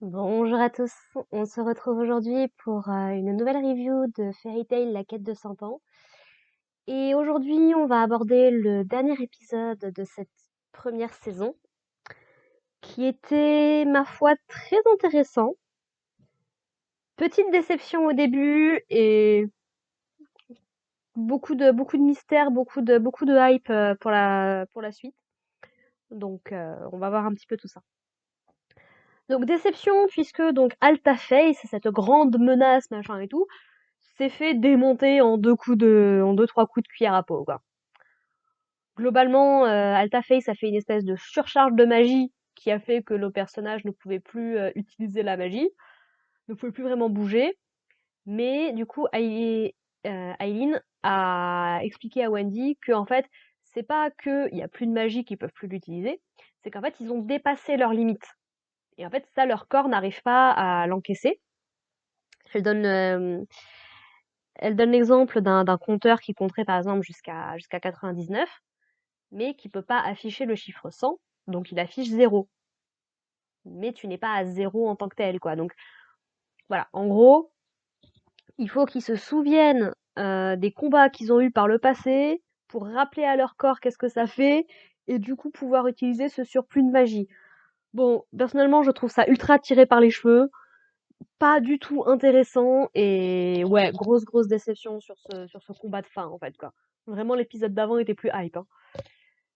Bonjour à tous, on se retrouve aujourd'hui pour une nouvelle review de Fairy Tail, la quête de 100 ans. Et aujourd'hui, on va aborder le dernier épisode de cette première saison, qui était, ma foi, très intéressant. Petite déception au début et beaucoup de mystère, beaucoup de hype pour la suite. Donc, on va voir un petit peu tout ça. Donc déception puisque donc Alta Face, cette grande menace machin et tout, s'est fait démonter en deux trois coups de cuillère à peau quoi. Globalement, Alta Face a fait une espèce de surcharge de magie qui a fait que le personnage ne pouvait plus utiliser la magie, ne pouvait plus vraiment bouger. Mais du coup, Aileen a expliqué à Wendy que en fait, c'est pas qu'il y a plus de magie qu'ils peuvent plus l'utiliser, c'est qu'en fait ils ont dépassé leurs limites. Et en fait, ça, leur corps n'arrive pas à l'encaisser. Elle donne, euh, Elle donne l'exemple d'un compteur qui compterait par exemple jusqu'à 99, mais qui peut pas afficher le chiffre 100, donc il affiche 0. Mais tu n'es pas à 0 en tant que tel, quoi. Donc voilà, en gros, il faut qu'ils se souviennent des combats qu'ils ont eus par le passé pour rappeler à leur corps qu'est-ce que ça fait et du coup pouvoir utiliser ce surplus de magie. Bon, personnellement, je trouve ça ultra tiré par les cheveux, pas du tout intéressant et ouais, grosse déception sur ce combat de fin en fait quoi. Vraiment l'épisode d'avant était plus hype, hein.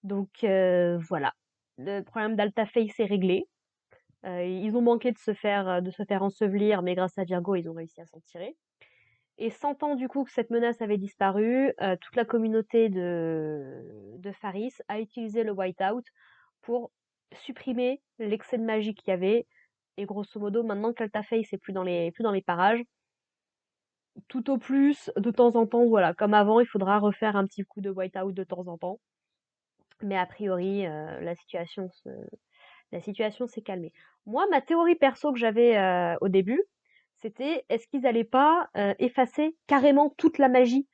Donc voilà. Le problème d'Altaface est réglé. Ils ont manqué de se faire ensevelir, mais grâce à Virgo, ils ont réussi à s'en tirer. Et 100 ans du coup que cette menace avait disparu, toute la communauté de Faris a utilisé le Whiteout pour supprimer l'excès de magie qu'il y avait. Et grosso modo, maintenant qu'Altaface est plus dans les parages, tout au plus, de temps en temps, voilà, comme avant, il faudra refaire un petit coup de whiteout de temps en temps. Mais a priori, la situation s'est calmée. Moi, ma théorie perso que j'avais au début, c'était est-ce qu'ils allaient pas effacer carrément toute la magie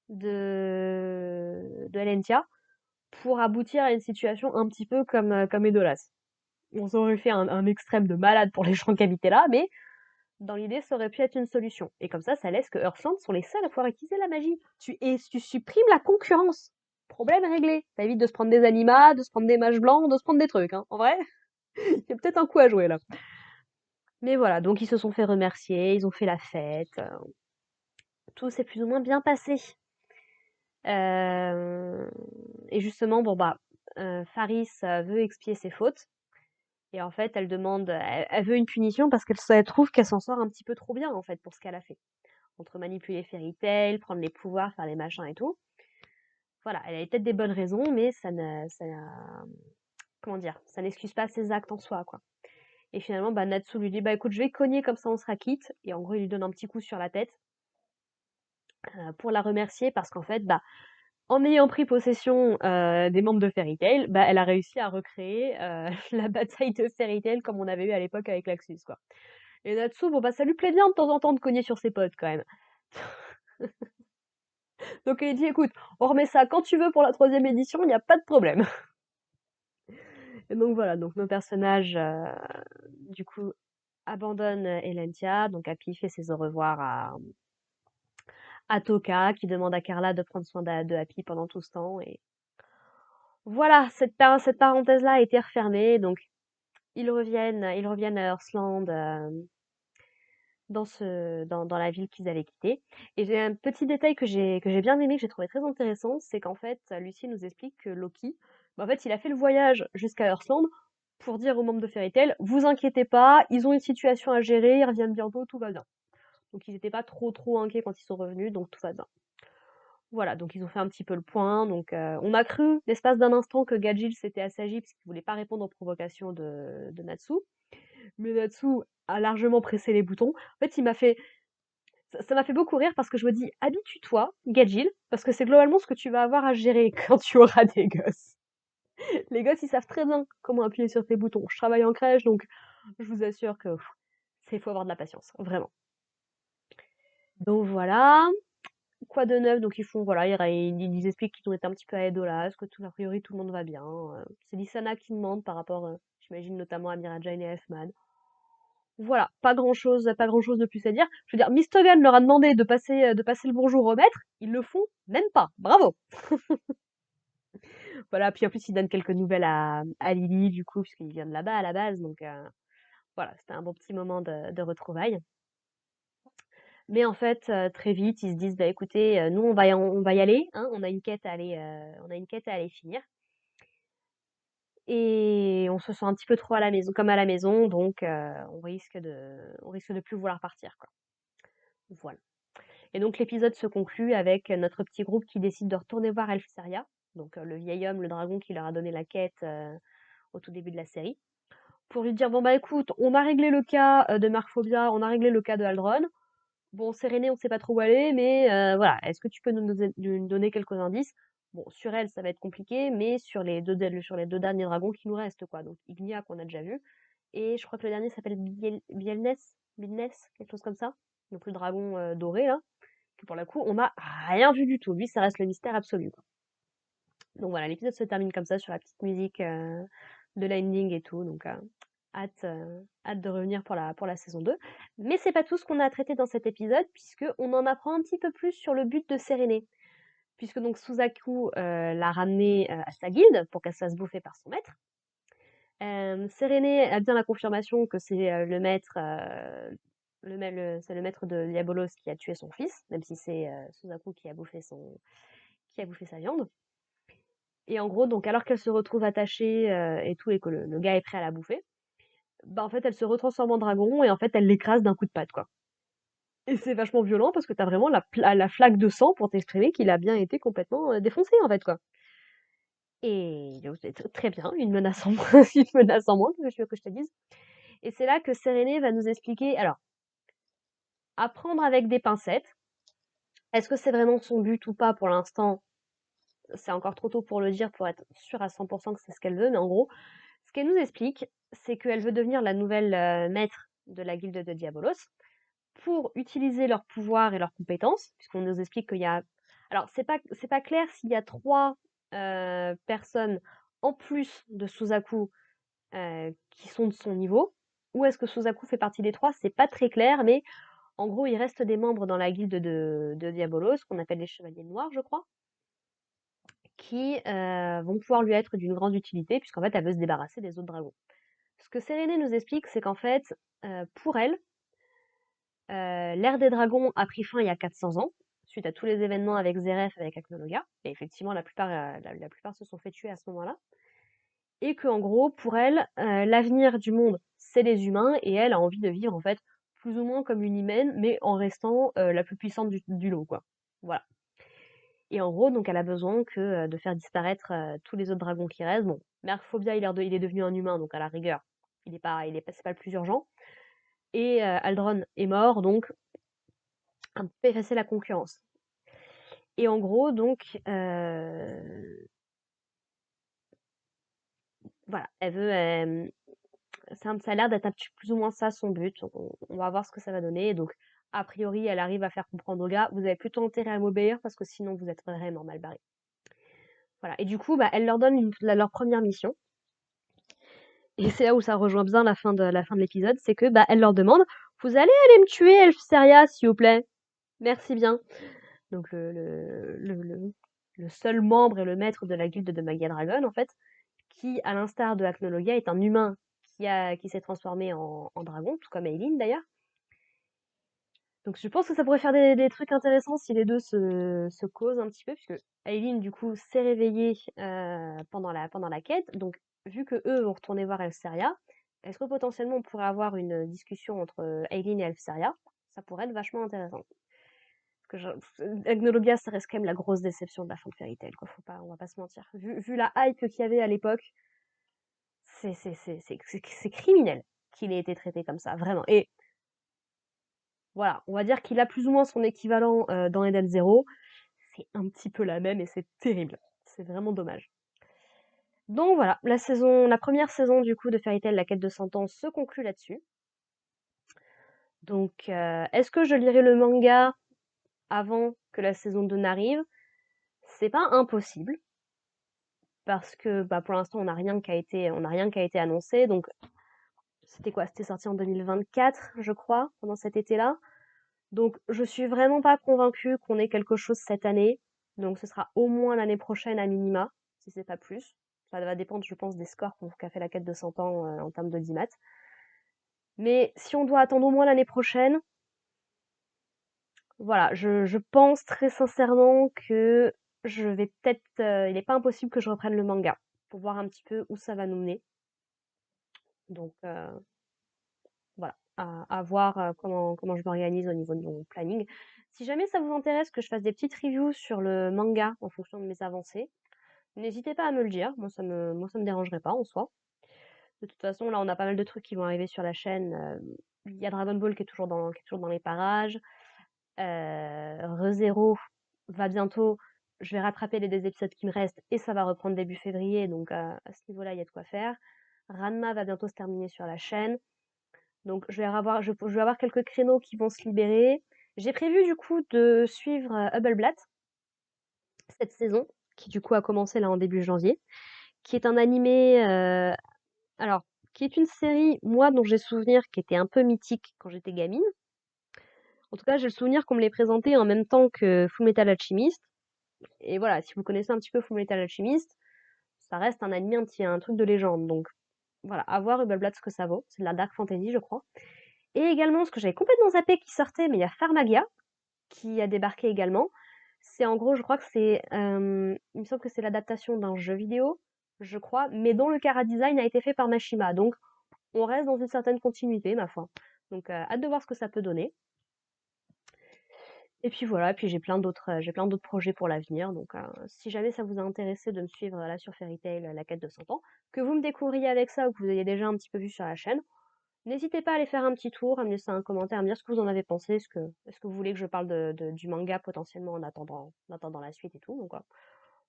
de Elentia pour aboutir à une situation un petit peu comme Edolas. On s'aurait fait un extrême de malade pour les gens qui habitaient là, mais dans l'idée, ça aurait pu être une solution. Et comme ça laisse que Earthland sont les seuls à pouvoir utiliser la magie. Tu supprimes la concurrence. Problème réglé. Ça évite de se prendre des animats, de se prendre des mages blancs, de se prendre des trucs. Hein. En vrai, il y a peut-être un coup à jouer là. Mais voilà, donc ils se sont fait remercier, ils ont fait la fête. Tout s'est plus ou moins bien passé. Euh, Et justement, bon bah, Faris veut expier ses fautes. Et en fait, elle veut une punition parce qu'elle trouve qu'elle s'en sort un petit peu trop bien en fait pour ce qu'elle a fait. Entre manipuler Fairy Tail, prendre les pouvoirs, faire les machins et tout. Voilà, elle avait peut-être des bonnes raisons, mais comment dire, ça n'excuse pas ses actes en soi, quoi. Et finalement, bah, Natsu lui dit, bah écoute, je vais cogner comme ça on sera quitte. Et en gros, il lui donne un petit coup sur la tête pour la remercier parce qu'en fait, bah, en ayant pris possession des membres de Fairy Tail, bah, elle a réussi à recréer la bataille de Fairy Tail comme on avait eu à l'époque avec Laxus, quoi. Et Natsu, bon bah ça lui plaît bien de temps en temps de cogner sur ses potes quand même. Donc il dit écoute, on remet ça quand tu veux pour la troisième édition, il n'y a pas de problème. Et donc voilà, donc nos personnages du coup abandonnent Elentia, donc Happy fait ses au revoir à Toka qui demande à Carla de prendre soin de Happy pendant tout ce temps. Et voilà, cette parenthèse-là a été refermée, donc ils reviennent à Earthland dans la ville qu'ils avaient quittée. Et j'ai un petit détail que j'ai bien aimé, que j'ai trouvé très intéressant, c'est qu'en fait, Lucie nous explique que Loki, bah, en fait, il a fait le voyage jusqu'à Earthland pour dire aux membres de Fairy Tail, vous inquiétez pas, ils ont une situation à gérer, ils reviennent bientôt, tout va bien. Donc ils n'étaient pas trop inquiets quand ils sont revenus, donc tout va bien. Voilà, donc ils ont fait un petit peu le point. Donc on a cru l'espace d'un instant que Gajil s'était assagi parce qu'il voulait pas répondre aux provocations de Natsu. Mais Natsu a largement pressé les boutons. En fait, ça m'a fait beaucoup rire parce que je me dis, habitue-toi, Gadjil, parce que c'est globalement ce que tu vas avoir à gérer quand tu auras des gosses. Les gosses, ils savent très bien comment appuyer sur tes boutons. Je travaille en crèche, donc je vous assure que c'est faut avoir de la patience, vraiment. Donc voilà. Quoi de neuf? Donc ils font, voilà, ils expliquent qu'ils ont été un petit peu à Edolas, que a priori tout le monde va bien. C'est Lissana qui demande par rapport, j'imagine notamment à Mirajan et Elfman. Voilà, pas grand-chose de plus à dire. Je veux dire, Mistogan leur a demandé de passer le bonjour au maître, ils le font même pas. Bravo! Voilà, puis en plus, il donne quelques nouvelles à Lily, du coup, puisqu'il vient de là-bas à la base, donc voilà, c'était un bon petit moment de retrouvailles. Mais en fait, très vite, ils se disent, bah écoutez, nous on va y aller, hein, on a une quête à aller finir. Et on se sent un petit peu trop à la maison, comme à la maison, donc on risque de plus vouloir partir, quoi. Voilà. Et donc l'épisode se conclut avec notre petit groupe qui décide de retourner voir Elfsaria, donc le vieil homme, le dragon qui leur a donné la quête au tout début de la série, pour lui dire bon bah écoute, on a réglé le cas de Markphobia, on a réglé le cas de Aldron. Bon, Sérénée, on sait pas trop où elle est, mais voilà, est-ce que tu peux nous donner quelques indices? Bon, sur elle, ça va être compliqué, mais sur les deux derniers dragons qui nous restent, quoi. Donc Ignia qu'on a déjà vu, et je crois que le dernier s'appelle Bielness, quelque chose comme ça. Donc le dragon doré là, que pour le coup, on n'a rien vu du tout. Lui, ça reste le mystère absolu, quoi. Donc voilà, l'épisode se termine comme ça sur la petite musique de l'ending et tout. Donc hâte de revenir pour la saison 2. Mais c'est pas tout ce qu'on a à traiter dans cet épisode, puisque on en apprend un petit peu plus sur le but de Sérénée. Puisque donc Suzaku l'a ramenée à sa guilde pour qu'elle se fasse bouffer par son maître. Sérénée a bien la confirmation que c'est le maître, c'est le maître de Diabolos qui a tué son fils, même si c'est Suzaku qui a bouffé sa viande. Et en gros, donc alors qu'elle se retrouve attachée et tout, et que le gars est prêt à la bouffer, bah en fait elle se retransforme en dragon et en fait elle l'écrase d'un coup de patte, quoi. Et c'est vachement violent parce que t'as vraiment la flaque de sang pour t'exprimer qu'il a bien été complètement défoncé, en fait, quoi. Et donc, c'est très bien, une menace en moins, une menace en moins, que je veux que je te dise. Et c'est là que Sérénée va nous expliquer, alors, à prendre avec des pincettes. Est-ce que c'est vraiment son but ou pas pour l'instant? C'est encore trop tôt pour le dire, pour être sûr à 100% que c'est ce qu'elle veut, mais en gros, ce qu'elle nous explique, c'est qu'elle veut devenir la nouvelle maître de la guilde de Diabolos pour utiliser leurs pouvoirs et leurs compétences, puisqu'on nous explique qu'il y a... Alors, c'est pas clair s'il y a 3 personnes en plus de Suzaku qui sont de son niveau, ou est-ce que Suzaku fait partie des 3? C'est pas très clair, mais en gros, il reste des membres dans la guilde de Diabolos, qu'on appelle les Chevaliers Noirs, je crois, qui vont pouvoir lui être d'une grande utilité, puisqu'en fait, elle veut se débarrasser des autres dragons. Ce que Sérénée nous explique, c'est qu'en fait, pour elle, l'ère des dragons a pris fin il y a 400 ans, suite à tous les événements avec Zeref, avec Aknologa, et effectivement, la plupart se sont fait tuer à ce moment-là, et que en gros, pour elle, l'avenir du monde, c'est les humains, et elle a envie de vivre, en fait, plus ou moins comme une humaine, mais en restant la plus puissante du lot, quoi. Voilà. Et en gros, donc elle a besoin de faire disparaître tous les autres dragons qui restent. Bon, Merphobia, il est devenu un humain, donc à la rigueur, c'est pas le plus urgent. Et Aldron est mort, donc un peu effacer la concurrence. Et en gros, donc, voilà, ça a l'air d'être plus ou moins ça son but. Donc on va voir ce que ça va donner. Donc, a priori, elle arrive à faire comprendre aux gars, vous avez plutôt intérêt à m'obéir parce que sinon vous êtes vraiment mal barrés. Voilà. Et du coup, bah, elle leur donne leur première mission. Et c'est là où ça rejoint bien la fin de l'épisode, c'est que bah, elle leur demande, vous allez aller me tuer, Elfseria, s'il vous plaît. Merci bien. Donc le seul membre et le maître de la guilde de Magia Dragon, en fait, qui, à l'instar de Acnologia, est un humain qui s'est transformé en dragon, tout comme Aileen d'ailleurs. Donc je pense que ça pourrait faire des trucs intéressants si les deux se causent un petit peu, puisque Aileen, du coup, s'est réveillée pendant la quête. Donc, vu que eux vont retourner voir Elfseria, est-ce que potentiellement on pourrait avoir une discussion entre Aileen et Elfseria? Ça pourrait être vachement intéressant. Parce que Agnologia, ça reste quand même la grosse déception de la fin de Fairy Tail, quoi. On va pas se mentir. Vu la hype qu'il y avait à l'époque, c'est criminel qu'il ait été traité comme ça, vraiment. Et voilà, on va dire qu'il a plus ou moins son équivalent dans Eden Zero. C'est un petit peu la même et c'est terrible. C'est vraiment dommage. Donc voilà, la première saison du coup de Fairy Tail, la quête de 100 ans, se conclut là-dessus. Donc, est-ce que je lirai le manga avant que la saison 2 n'arrive? C'est pas impossible, parce que bah, pour l'instant on n'a rien qui a été annoncé, donc c'était quoi? C'était sorti en 2024, je crois, pendant cet été-là. Donc, je suis vraiment pas convaincue qu'on ait quelque chose cette année. Donc, ce sera au moins l'année prochaine à minima, si c'est pas plus. Ça va dépendre, je pense, des scores qu'a fait la quête de 100 ans en termes de 10 maths. Mais si on doit attendre au moins l'année prochaine, voilà, je pense très sincèrement que je vais peut-être, il n'est pas impossible que je reprenne le manga pour voir un petit peu où ça va nous mener. Donc, voilà, à voir comment je m'organise au niveau de mon planning. Si jamais ça vous intéresse que je fasse des petites reviews sur le manga en fonction de mes avancées, n'hésitez pas à me le dire. Moi, ça me dérangerait pas en soi. De toute façon, là, on a pas mal de trucs qui vont arriver sur la chaîne. Il y a Dragon Ball qui est toujours dans les parages. ReZero va bientôt. Je vais rattraper les deux épisodes qui me restent et ça va reprendre début février. Donc, à ce niveau-là, il y a de quoi faire. Ranma va bientôt se terminer sur la chaîne. Donc je vais avoir quelques créneaux qui vont se libérer. J'ai prévu du coup de suivre Hubbleblatt cette saison, qui du coup a commencé là en début janvier, qui est un animé, alors qui est une série, moi dont j'ai souvenir qui était un peu mythique quand j'étais gamine. En tout cas, j'ai le souvenir qu'on me l'ait présenté en même temps que Fullmetal Alchemist. Et voilà, si vous connaissez un petit peu Fullmetal Alchemist, ça reste un animé, un truc de légende. Donc voilà, à voir Hubbleblatt ce que ça vaut. C'est de la dark fantasy, je crois. Et également, ce que j'avais complètement zappé qui sortait, mais il y a Pharmagia qui a débarqué également. C'est en gros, je crois que il me semble que c'est l'adaptation d'un jeu vidéo, je crois, mais dont le chara-design a été fait par Mashima. Donc, on reste dans une certaine continuité, ma foi. Donc, hâte de voir ce que ça peut donner. Et puis voilà, puis j'ai plein d'autres projets pour l'avenir. Donc, si jamais ça vous a intéressé de me suivre là sur Fairy Tail, la quête de 100 ans, que vous me découvriez avec ça ou que vous ayez déjà un petit peu vu sur la chaîne, n'hésitez pas à aller faire un petit tour, à me laisser un commentaire, à me dire ce que vous en avez pensé. Est-ce que vous voulez que je parle du manga potentiellement en attendant la suite et tout. Donc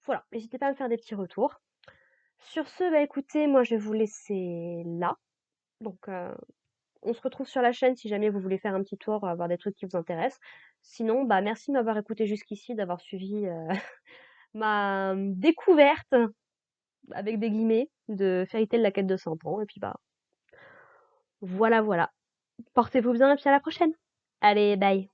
voilà, n'hésitez pas à me faire des petits retours. Sur ce, bah écoutez, moi je vais vous laisser là. Donc on se retrouve sur la chaîne si jamais vous voulez faire un petit tour, voir des trucs qui vous intéressent. Sinon, bah merci de m'avoir écouté jusqu'ici, d'avoir suivi ma découverte, avec des guillemets, de Fairy Tail la quête de 100 ans. Et puis bah voilà, voilà. Portez-vous bien et puis à la prochaine. Allez, bye.